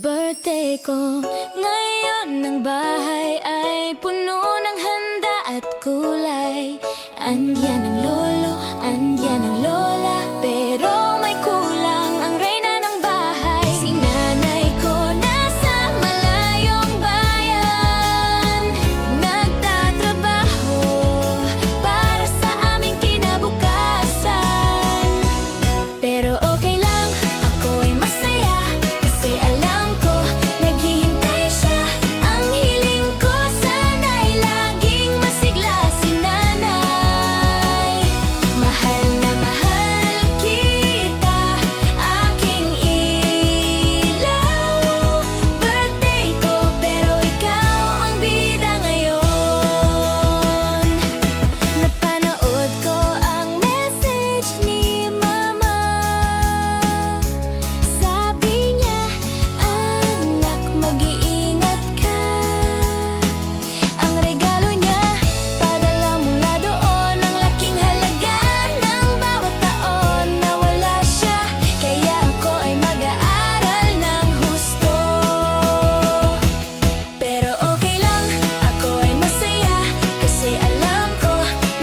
Birthday ko ngayon, ng bahay ay puno ng handa at kulay. Andiyan ang lolo, andiyan ang lola, pero may kulang ang reyna ng bahay. Si nanay ko nasa malayong bayan, nagtatrabaho para sa aming kinabukasan. Pero okay lang, ako ay masaya kasi alam ko naghihintay siya. Ang hiling ko sana'y laging masigla si nanay. Mahal na mahal kita, aking ilaw. Birthday ko pero ikaw ang bida ngayon. Napanood ko ang message ni mama. Sabi niya, anak, mag-iingat ka. Ang regalo niya, padala mula doon. Ang laking halaga ng bawat taon na wala siya, kaya ako ay mag-aaral ng husto. Pero okay lang, ako ay masaya kasi alam ko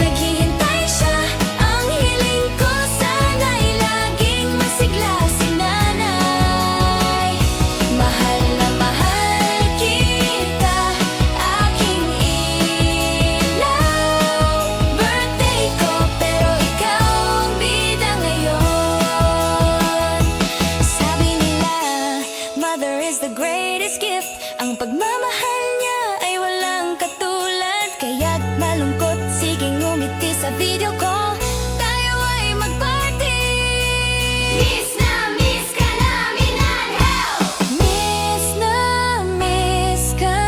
naghihintay siya. Ang hiling ko sana'y laging masigla si nanay. Mahal na mahal kita, aking ilaw. Birthday ko pero ikaw ang bida ngayon. Sabi nila, mother is the greatest gift. Ang pagmamahal niya ay walang katulad. Kaya't malungkot, siging ngumiti sa video call. Tayo ay mag-party. Miss na miss ka namin, Angel. Miss na miss ka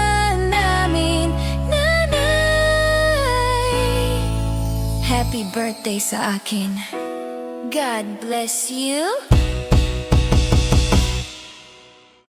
namin, nanay. Happy birthday sa akin. God bless you.